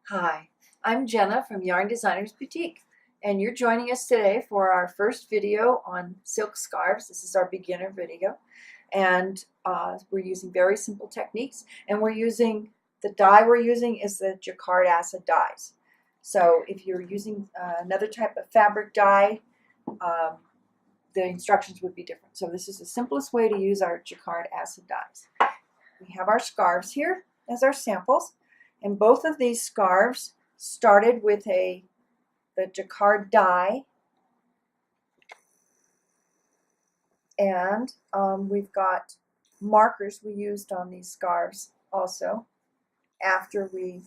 Hi, I'm Jenna from Yarn Designers Boutique, and you're joining us today for our first video on silk scarves. This is our beginner video, and we're using very simple techniques, and the dye we're using is the Jacquard Acid Dyes. So if you're using another type of fabric dye, the instructions would be different. So this is the simplest way to use our Jacquard Acid Dyes. We have our scarves here as our samples. And both of these scarves started with the Jacquard dye, and we've got markers we used on these scarves also after we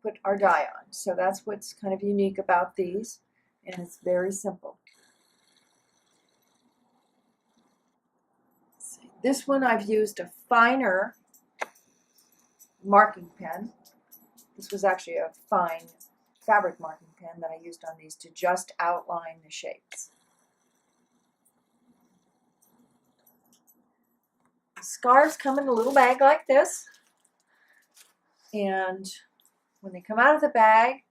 put our dye on. So that's what's kind of unique about these, and it's very simple. This one I've used a finer marking pen. This was actually a fine fabric marking pen that I used on these to just outline the shapes. The scarves come in a little bag like this, and when they come out of the bag,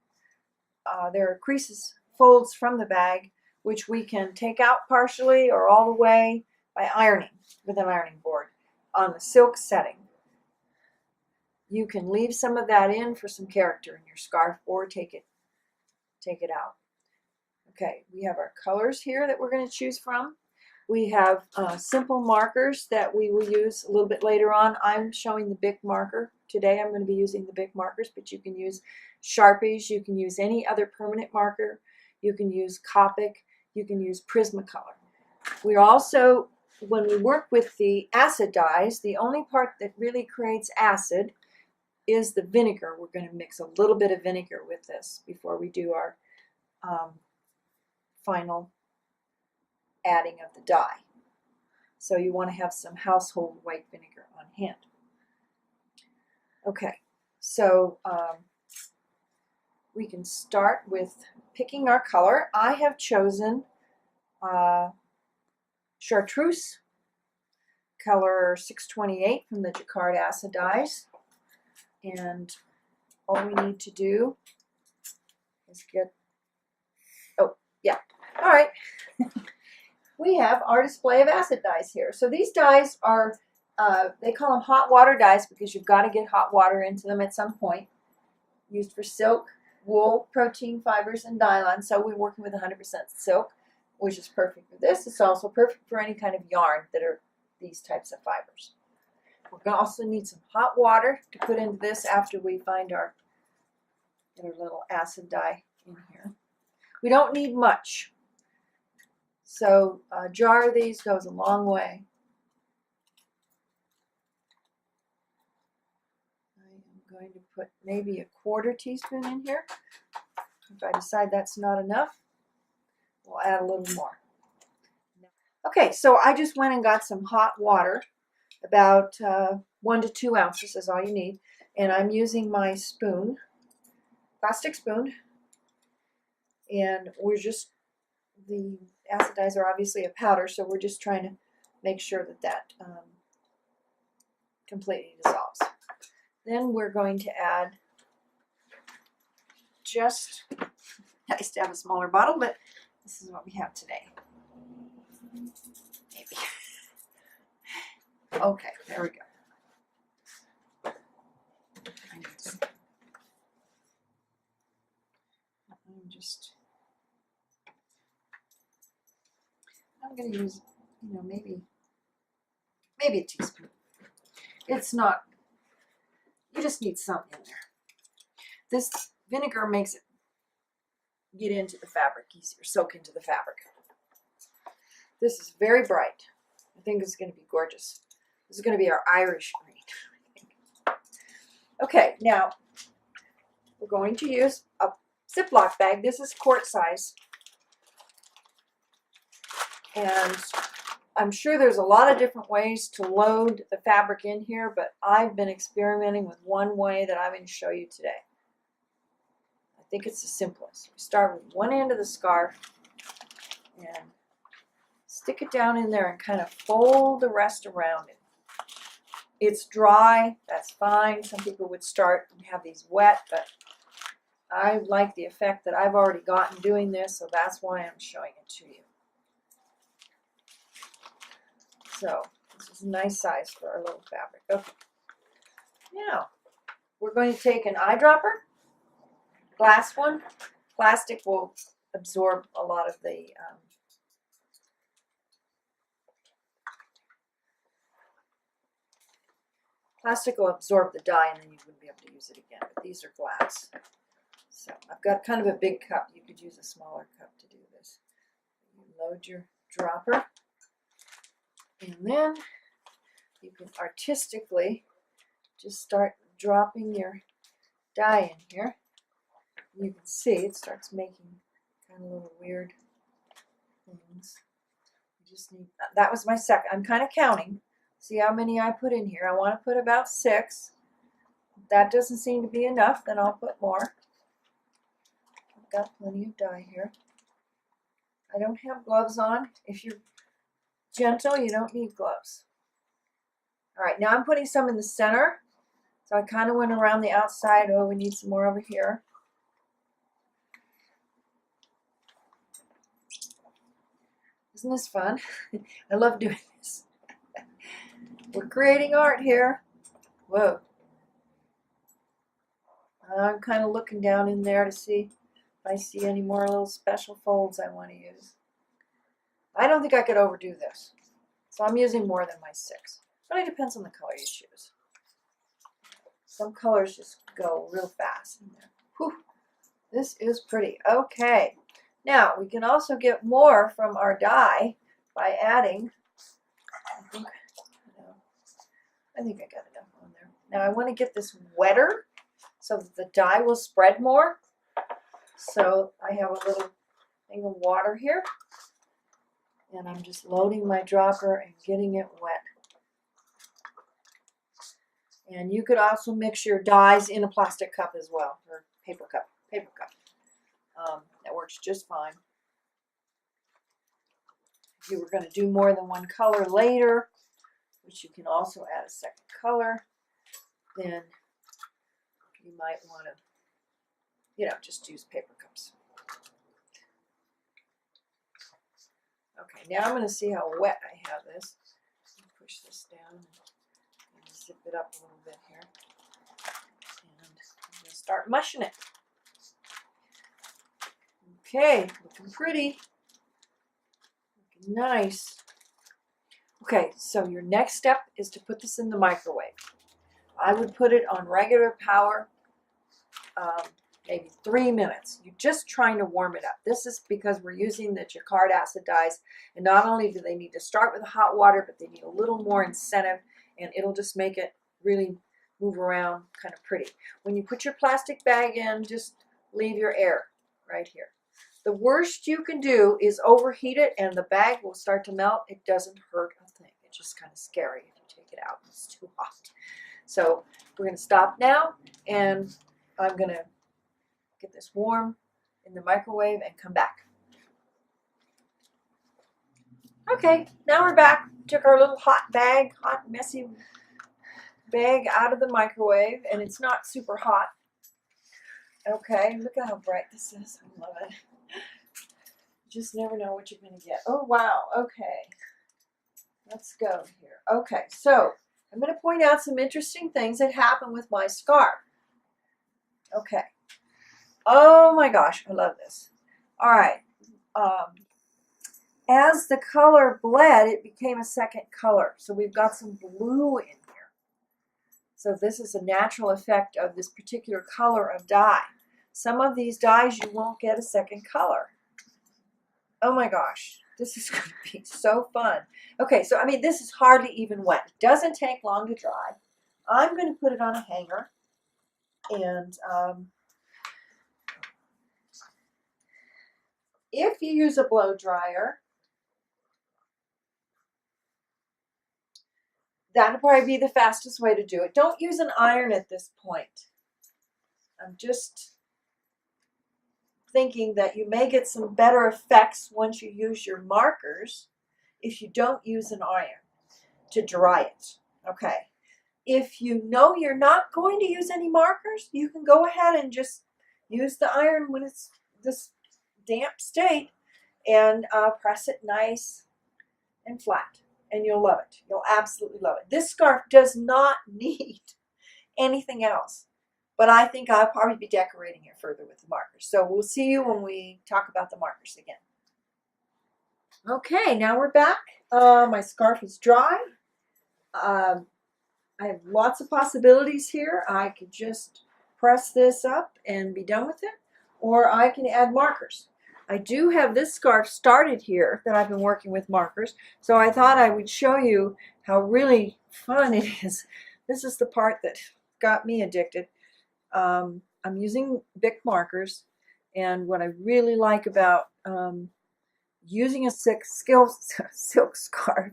there are creases, folds from the bag, which we can take out partially or all the way by ironing with an ironing board on the silk setting. You can leave some of that in for some character in your scarf, or take it out. Okay, we have our colors here that we're going to choose from. We have simple markers that we will use a little bit later on. I'm showing the Bic marker. Today I'm going to be using the Bic markers, but you can use Sharpies, you can use any other permanent marker, you can use Copic, you can use Prismacolor. We also, when we work with the acid dyes, the only part that really creates acid is the vinegar. We're going to mix a little bit of vinegar with this before we do our final adding of the dye. So you want to have some household white vinegar on hand. Okay, so we can start with picking our color. I have chosen Chartreuse color 628 from the Jacquard Acid Dyes. And all we need to do is all right. We have our display of acid dyes here. So these dyes are, they call them hot water dyes because you've got to get hot water into them at some point. Used for silk, wool, protein fibers, and nylon. So we're working with 100% silk, which is perfect for this. It's also perfect for any kind of yarn that are these types of fibers. We're going to also need some hot water to put into this after we find our little acid dye in here. We don't need much. So a jar of these goes a long way. I am going to put maybe a 1/4 teaspoon in here. If I decide that's not enough, we'll add a little more. Okay, so I just went and got some hot water. About 1 to 2 ounces is all you need. And I'm using my spoon, plastic spoon. And the acid dyes are obviously a powder, so we're just trying to make sure that completely dissolves. Then we're going to add just, nice to have a smaller bottle, but this is what we have today. Maybe. Okay, there we go. I'm going to use, maybe a teaspoon. It's not, you just need some in there. This vinegar makes it get into the fabric easier, soak into the fabric. This is very bright. I think it's going to be gorgeous. This is going to be our Irish green. Okay, now we're going to use a ziploc bag. This is quart size. And I'm sure there's a lot of different ways to load the fabric in here, but I've been experimenting with one way that I'm going to show you today. I think it's the simplest. We start with one end of the scarf and stick it down in there and kind of fold the rest around it. it's dry, that's fine. Some people would start and have these wet, but I like the effect that I've already gotten doing this, so that's why I'm showing it to you. So this is a nice size for our little fabric. Okay. Now we're going to take an eyedropper, glass one. Plastic will absorb a lot of the plastic will absorb the dye, and then you wouldn't be able to use it again. But these are glass. So I've got kind of a big cup. You could use a smaller cup to do this. You load your dropper, and then you can artistically just start dropping your dye in here. You can see it starts making kind of little weird things. You just need, that was my second. I'm kind of counting. See how many I put in here. I want to put about 6. If that doesn't seem to be enough, then I'll put more. I've got plenty of dye here. I don't have gloves on. If you're gentle, you don't need gloves. All right, now I'm putting some in the center. So I kind of went around the outside. Oh, we need some more over here. Isn't this fun? I love doing this. We're creating art here. Whoa. I'm kind of looking down in there to see if I see any more little special folds I want to use. I don't think I could overdo this. So I'm using more than my 6. But it depends on the color you choose. Some colors just go real fast in there. Whew. This is pretty. Okay. Now, we can also get more from our dye by adding, I think I got enough on there. Now, I want to get this wetter so that the dye will spread more. So I have a little thing of water here, and I'm just loading my dropper and getting it wet. And you could also mix your dyes in a plastic cup as well, or paper cup. That works just fine. If you were going to do more than one color later, which you can also add a second color, then you might want to, just use paper cups. Okay, now I'm going to see how wet I have this. Push this down and zip it up a little bit here. And I'm going to start mushing it. Okay, looking pretty. Looking nice. Okay, so your next step is to put this in the microwave. I would put it on regular power, maybe 3 minutes. You're just trying to warm it up. This is because we're using the Jacquard Acid Dyes, and not only do they need to start with hot water, but they need a little more incentive, and it'll just make it really move around kind of pretty. When you put your plastic bag in, just leave your air right here. The worst you can do is overheat it and the bag will start to melt. It doesn't hurt a thing. It's just kind of scary if you take it out and it's too hot. So we're going to stop now, and I'm going to get this warm in the microwave and come back. Okay, now we're back. Took our little hot, messy bag out of the microwave, and it's not super hot. Okay, look at how bright this is. I love it. You just never know what you're going to get. Oh, wow. Okay. Let's go here. Okay, so I'm going to point out some interesting things that happen with my scarf. Okay. Oh my gosh, I love this. All right. As the color bled, it became a second color. So we've got some blue in here. So this is a natural effect of this particular color of dye. Some of these dyes you won't get a second color. Oh my gosh, this is going to be so fun. Okay, so this is hardly even wet. It doesn't take long to dry. I'm going to put it on a hanger, and if you use a blow dryer, that'll probably be the fastest way to do it. Don't use an iron at this point. I'm just thinking that you may get some better effects once you use your markers if you don't use an iron to dry it. Okay, If you know you're not going to use any markers, you can go ahead and just use the iron when it's this damp state and press it nice and flat, and you'll love it. You'll absolutely love it. This scarf does not need anything else, but I think I'll probably be decorating it further with the markers. So we'll see you when we talk about the markers again. Okay, now we're back. My scarf is dry. I have lots of possibilities here. I could just press this up and be done with it, or I can add markers. I do have this scarf started here that I've been working with markers, so I thought I would show you how really fun it is. This is the part that got me addicted. I'm using Bic markers, and what I really like about using a silk scarf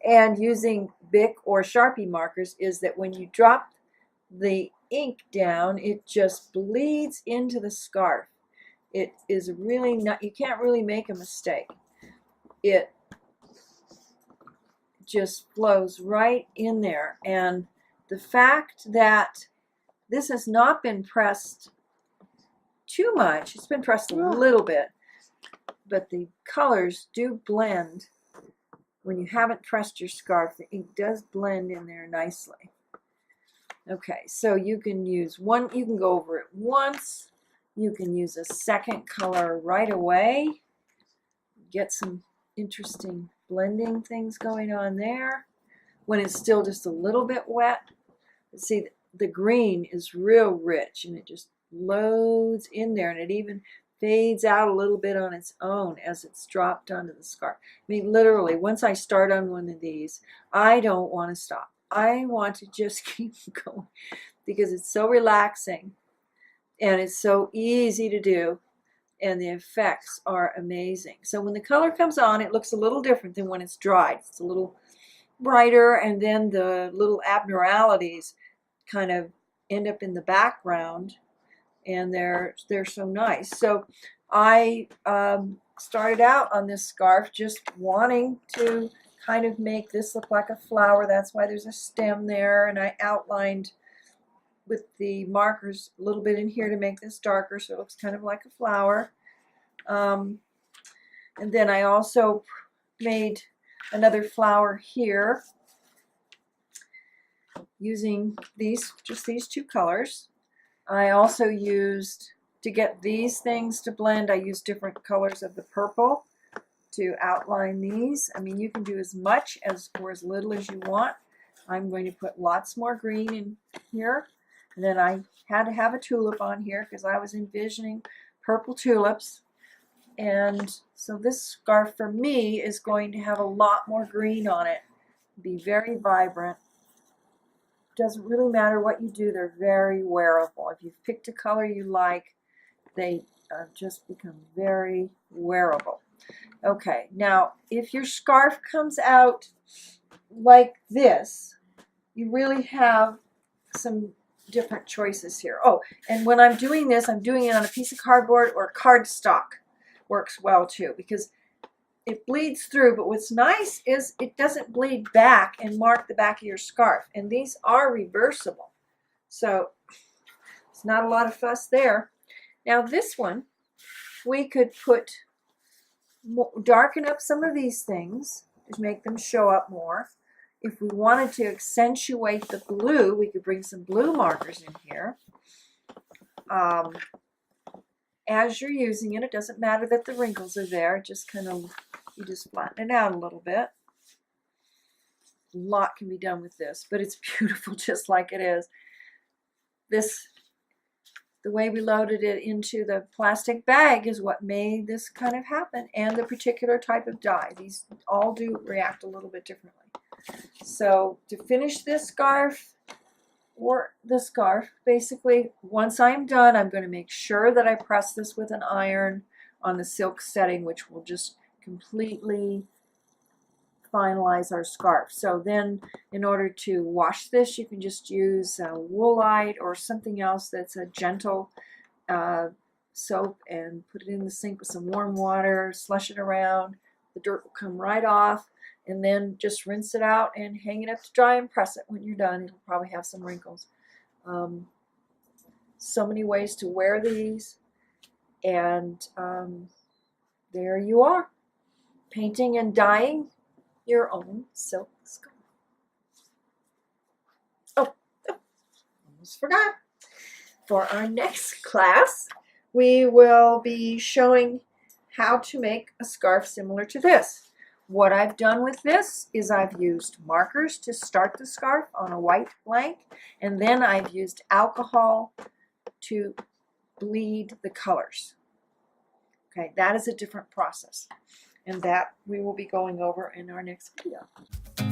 and using Bic or Sharpie markers is that when you drop the ink down, it just bleeds into the scarf. It is really not, you can't really make a mistake. It just flows right in there. And the fact that this has not been pressed too much, it's been pressed a little bit, but the colors do blend. When you haven't pressed your scarf, the ink does blend in there nicely. Okay, so you can use one, you can go over it once, you can use a second color right away, get some interesting blending things going on there when it's still just a little bit wet. See, the green is real rich and it just loads in there, and it even fades out a little bit on its own as it's dropped onto the scarf. I mean, literally, once I start on one of these, I don't want to stop. I want to just keep going because it's so relaxing and it's so easy to do, and the effects are amazing. So when the color comes on, it looks a little different than when it's dried. It's a little brighter, and then the little abnormalities kind of end up in the background, and they're so nice. So I started out on this scarf just wanting to kind of make this look like a flower. That's why there's a stem there, and I outlined with the markers a little bit in here to make this darker so it looks kind of like a flower. And then I also made another flower here using just these two colors. I also used, to get these things to blend, I used different colors of the purple to outline these. I mean, you can do as much as or as little as you want. I'm going to put lots more green in here. And then I had to have a tulip on here because I was envisioning purple tulips. And so this scarf for me is going to have a lot more green on it, be very vibrant. Doesn't really matter what you do, they're very wearable. If you've picked a color you like, they just become very wearable. Okay, now if your scarf comes out like this, you really have some different choices here. Oh, and when I'm doing this, I'm doing it on a piece of cardboard or cardstock. Works well too because it bleeds through, but what's nice is it doesn't bleed back and mark the back of your scarf. And these are reversible, so it's not a lot of fuss there. Now this one, we could darken up some of these things to make them show up more. If we wanted to accentuate the blue, we could bring some blue markers in here. As you're using it, it doesn't matter that the wrinkles are there. Just kind of, you just flatten it out a little bit. A lot can be done with this, but it's beautiful just like it is. The way we loaded it into the plastic bag is what made this kind of happen, and the particular type of dye. These all do react a little bit differently. So to finish this scarf, basically, once I'm done, I'm going to make sure that I press this with an iron on the silk setting, which will just completely finalize our scarf. So then, in order to wash this, you can just use Woolite or something else that's a gentle soap and put it in the sink with some warm water, slush it around. The dirt will come right off. and then just rinse it out and hang it up to dry and press it when you're done. It'll probably have some wrinkles. So many ways to wear these, and there you are, painting and dyeing your own silk scarf. Oh, almost forgot. For our next class, we will be showing how to make a scarf similar to this. What I've done with this is I've used markers to start the scarf on a white blank, and then I've used alcohol to bleed the colors. Okay, that is a different process, and that we will be going over in our next video.